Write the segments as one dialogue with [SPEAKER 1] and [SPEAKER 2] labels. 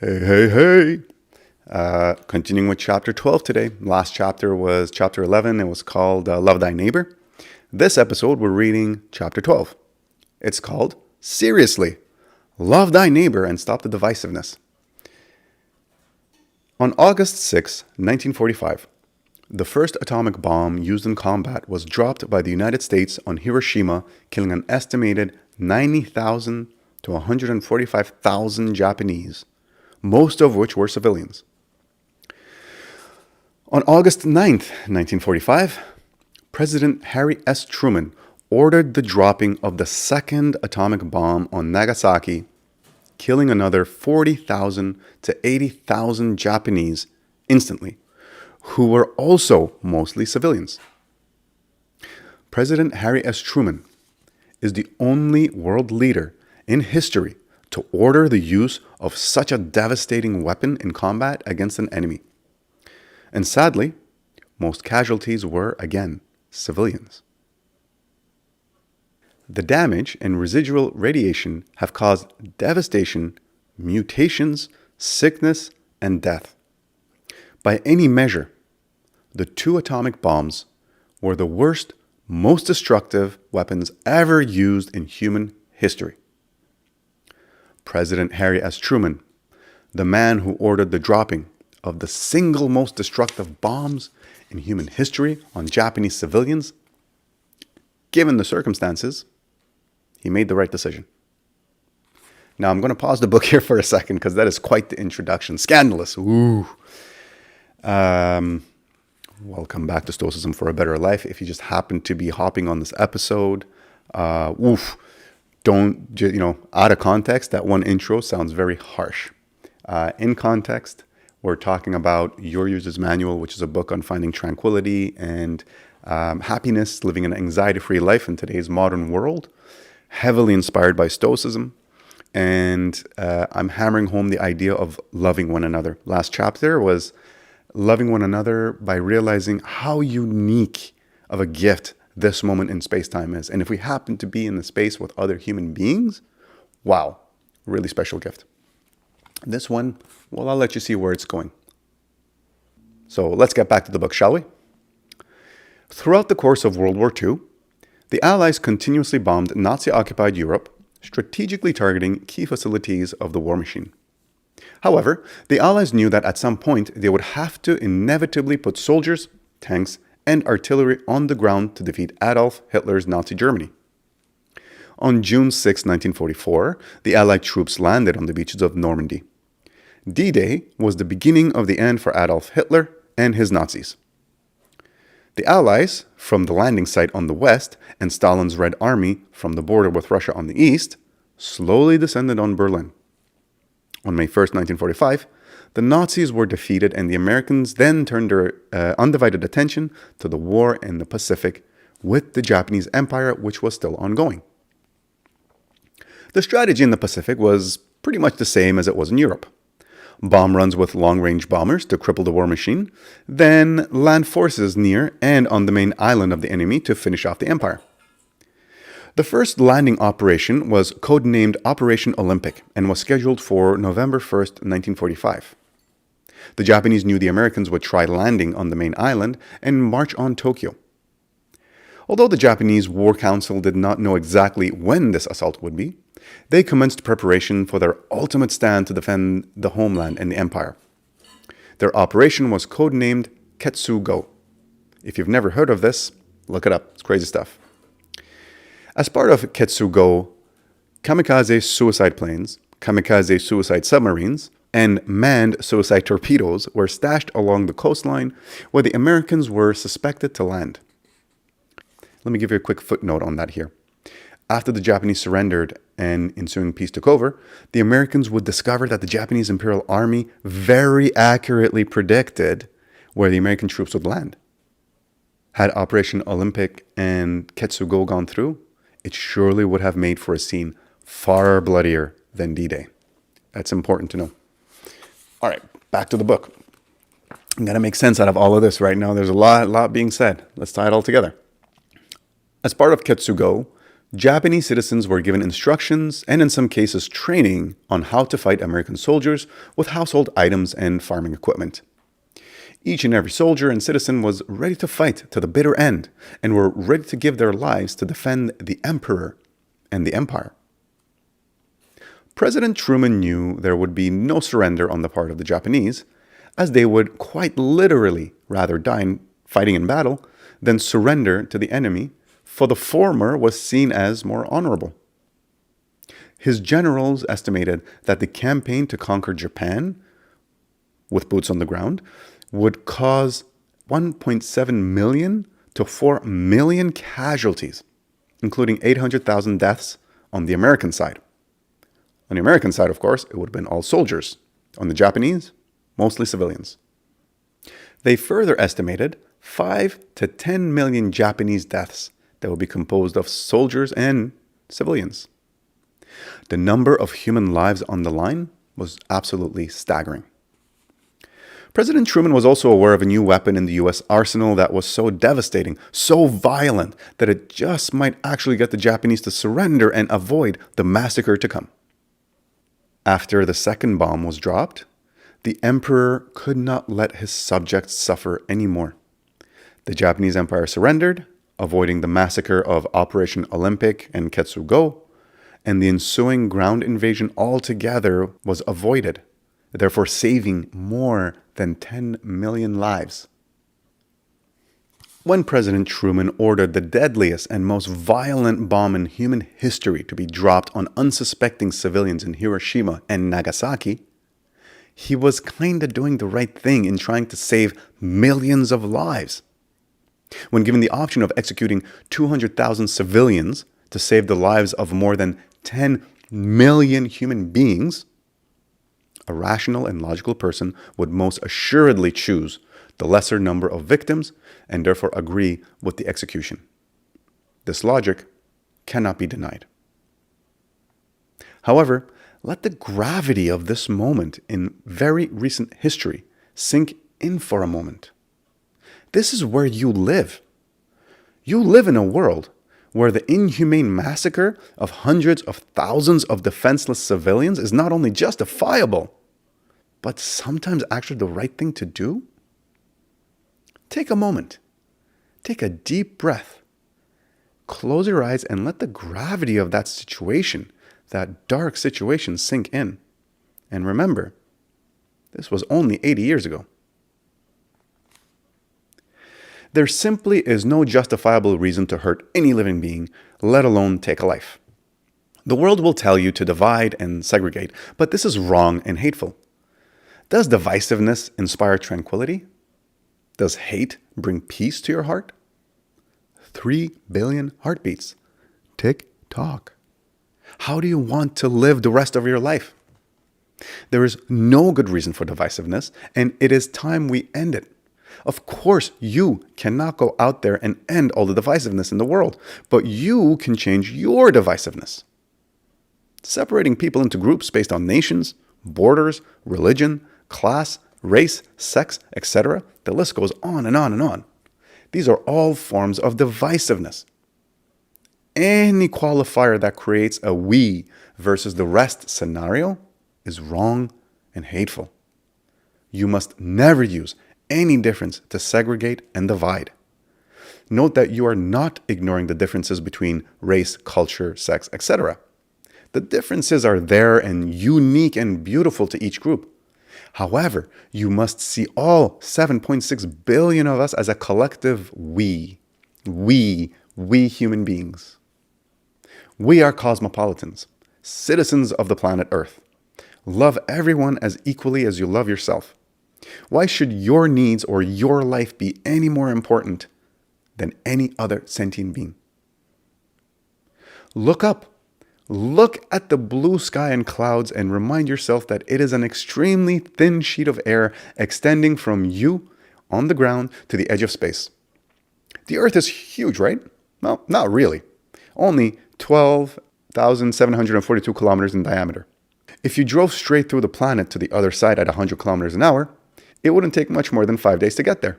[SPEAKER 1] Hey, hey, hey. Continuing with chapter 12 today. Last chapter was chapter 11. It was called Love Thy Neighbor. This episode, we're reading chapter 12. It's called Seriously, Love Thy Neighbor and Stop the Divisiveness. On August 6, 1945, the first atomic bomb used in combat was dropped by the United States on Hiroshima, killing an estimated 90,000 to 145,000 Japanese, most of which were civilians. On August 9th, 1945, President Harry S. Truman ordered the dropping of the second atomic bomb on Nagasaki, killing another 40,000 to 80,000 Japanese instantly, who were also mostly civilians. President Harry S. Truman is the only world leader in history to order the use of such a devastating weapon in combat against an enemy. And sadly, most casualties were, again, civilians. The damage and residual radiation have caused devastation, mutations, sickness, and death. By any measure, the two atomic bombs were the worst, most destructive weapons ever used in human history. President Harry S. Truman, the man who ordered the dropping of the single most destructive bombs in human history on Japanese civilians, given the circumstances, he made the right decision. Now, I'm going to pause the book here for a second because that is quite the introduction. Scandalous. Ooh. Welcome back to Stoicism for a Better Life. If you just happen to be hopping on this episode, don't, out of context, that one intro sounds very harsh. In context, we're talking about Your User's Manual, which is a book on finding tranquility and happiness, living an anxiety-free life in today's modern world, heavily inspired by Stoicism. And I'm hammering home the idea of loving one another. Last chapter was loving one another by realizing how unique of a gift this moment in space-time is. And if we happen to be in the space with other human beings, wow, really special gift. This one, well, I'll let you see where it's going. So let's get back to the book, shall we? Throughout the course of World War II, the Allies continuously bombed Nazi-occupied Europe, strategically targeting key facilities of the war machine. However, the Allies knew that at some point they would have to inevitably put soldiers, tanks, and artillery on the ground to defeat Adolf Hitler's Nazi Germany. On June 6, 1944, the Allied troops landed on the beaches of Normandy. D-Day was the beginning of the end for Adolf Hitler and his Nazis. The Allies, from the landing site on the west and Stalin's Red Army from the border with Russia on the east, slowly descended on Berlin. On May 1st, 1945, the Nazis were defeated and the Americans then turned their undivided attention to the war in the Pacific with the Japanese Empire, which was still ongoing. The strategy in the Pacific was pretty much the same as it was in Europe. Bomb runs with long-range bombers to cripple the war machine, then land forces near and on the main island of the enemy to finish off the empire. The first landing operation was codenamed Operation Olympic and was scheduled for November 1st, 1945. The Japanese knew the Americans would try landing on the main island and march on Tokyo. Although the Japanese War Council did not know exactly when this assault would be, they commenced preparation for their ultimate stand to defend the homeland and the empire. Their operation was codenamed Ketsugo. If you've never heard of this, look it up. It's crazy stuff. As part of Ketsugo, kamikaze suicide planes, kamikaze suicide submarines, and manned suicide torpedoes were stashed along the coastline where the Americans were suspected to land. Let me give you a quick footnote on that here. After the Japanese surrendered and ensuing peace took over, the Americans would discover that the Japanese Imperial Army very accurately predicted where the American troops would land. Had Operation Olympic and Ketsugo gone through, it surely would have made for a scene far bloodier than D-Day. That's important to know. All right, back to the book. I'm going to make sense out of all of this right now. There's a lot being said. Let's tie it all together. As part of Ketsugo, Japanese citizens were given instructions and in some cases training on how to fight American soldiers with household items and farming equipment. Each and every soldier and citizen was ready to fight to the bitter end and were ready to give their lives to defend the emperor and the empire. President Truman knew there would be no surrender on the part of the Japanese, as they would quite literally rather die fighting in battle than surrender to the enemy, for the former was seen as more honorable. His generals estimated that the campaign to conquer Japan, with boots on the ground, would cause 1.7 million to 4 million casualties, including 800,000 deaths on the American side. On the American side, of course, it would have been all soldiers. On the Japanese, mostly civilians. They further estimated 5 to 10 million Japanese deaths that would be composed of soldiers and civilians. The number of human lives on the line was absolutely staggering. President Truman was also aware of a new weapon in the U.S. arsenal that was so devastating, so violent, that it just might actually get the Japanese to surrender and avoid the massacre to come. After the second bomb was dropped, the emperor could not let his subjects suffer anymore. The Japanese empire surrendered, avoiding the massacre of Operation Olympic and Ketsugo, and the ensuing ground invasion altogether was avoided, therefore saving more than 10 million lives. When President Truman ordered the deadliest and most violent bomb in human history to be dropped on unsuspecting civilians in Hiroshima and Nagasaki, he was kinda doing the right thing in trying to save millions of lives. When given the option of executing 200,000 civilians to save the lives of more than 10 million human beings, a rational and logical person would most assuredly choose the lesser number of victims and therefore agree with the execution. This logic cannot be denied. However, let the gravity of this moment in very recent history sink in for a moment. This is where you live. You live in a world where the inhumane massacre of hundreds of thousands of defenseless civilians is not only justifiable, but sometimes actually the right thing to do. Take a moment. Take a deep breath. Close your eyes and let the gravity of that situation, that dark situation, sink in. And remember, this was only 80 years ago. There simply is no justifiable reason to hurt any living being, let alone take a life. The world will tell you to divide and segregate, but this is wrong and hateful. Does divisiveness inspire tranquility? Does hate bring peace to your heart? 3 billion heartbeats. Tick tock. How do you want to live the rest of your life? There is no good reason for divisiveness, and it is time we end it. Of course, you cannot go out there and end all the divisiveness in the world, but you can change your divisiveness. Separating people into groups based on nations, borders, religion, class, race, sex, etc., the list goes on and on and on. These are all forms of divisiveness. Any qualifier that creates a we versus the rest scenario is wrong and hateful. You must never use any difference to segregate and divide. Note that you are not ignoring the differences between race, culture, sex, etc. The differences are there and unique and beautiful to each group. However, you must see all 7.6 billion of us as a collective we. We human beings. We are cosmopolitans, citizens of the planet Earth. Love everyone as equally as you love yourself. Why should your needs or your life be any more important than any other sentient being? Look up. Look at the blue sky and clouds and remind yourself that it is an extremely thin sheet of air extending from you on the ground to the edge of space. The Earth is huge, right? Well, not really. Only 12,742 kilometers in diameter. If you drove straight through the planet to the other side at 100 kilometers an hour, it wouldn't take much more than 5 days to get there.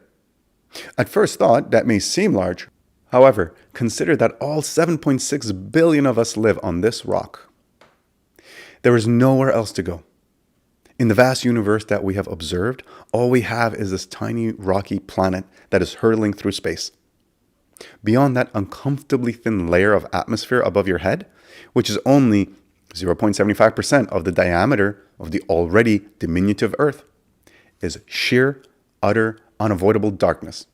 [SPEAKER 1] At first thought, that may seem large. However, consider that all 7.6 billion of us live on this rock. There is nowhere else to go. In the vast universe that we have observed, all we have is this tiny rocky planet that is hurtling through space. Beyond that uncomfortably thin layer of atmosphere above your head, which is only 0.75% of the diameter of the already diminutive Earth, is sheer, utter, unavoidable darkness.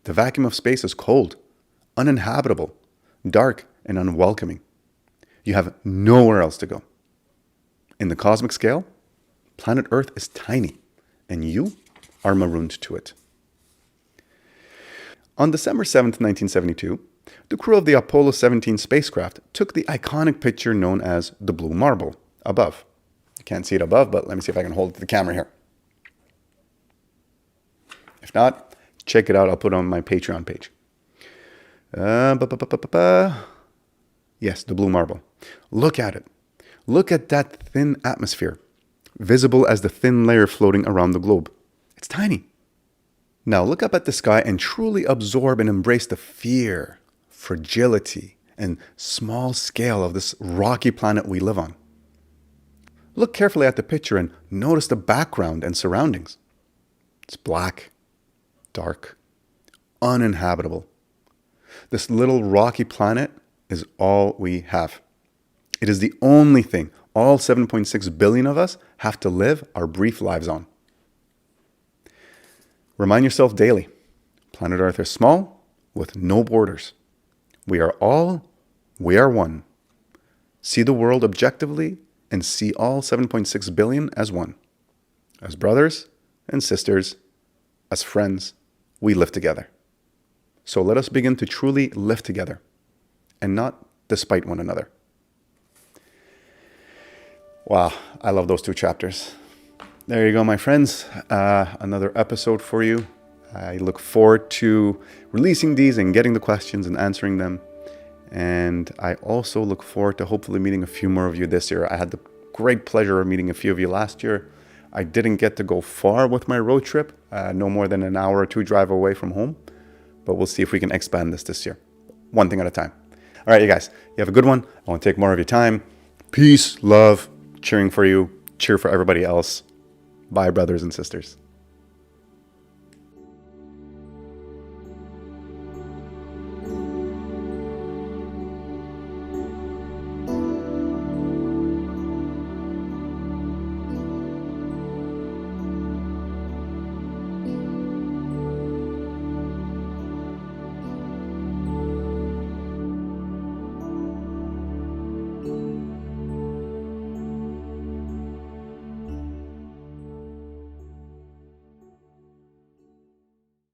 [SPEAKER 1] The vacuum of space is cold, uninhabitable, dark, and unwelcoming. You have nowhere else to go. In the cosmic scale, planet Earth is tiny, and you are marooned to it. On December 7th, 1972, the crew of the Apollo 17 spacecraft took the iconic picture known as the Blue Marble above. You can't see it above, but let me see if I can hold it to the camera here. If not, check it out. I'll put it on my Patreon page. Yes, the Blue Marble. Look at it. Look at that thin atmosphere, visible as the thin layer floating around the globe. It's tiny. Now look up at the sky and truly absorb and embrace the fear, fragility, and small scale of this rocky planet we live on. Look carefully at the picture and notice the background and surroundings. It's black, dark, uninhabitable. This little rocky planet is all we have. It is the only thing all 7.6 billion of us have to live our brief lives on. Remind yourself daily, planet Earth is small with no borders. We are all, we are one. See the world objectively and see all 7.6 billion as one. As brothers and sisters, as friends, we live together. So let us begin to truly live together and not despite one another. Wow, I love those two chapters. There you go, my friends. Another episode for you. I look forward to releasing these and getting the questions and answering them. And I also look forward to hopefully meeting a few more of you this year. I had the great pleasure of meeting a few of you last year. I didn't get to go far with my road trip, no more than an hour or two drive away from home. But we'll see if we can expand this year. One thing at a time. All right, you guys, you have a good one. I won't take more of your time. Peace, love, cheering for you, cheer for everybody else. Bye, brothers and sisters.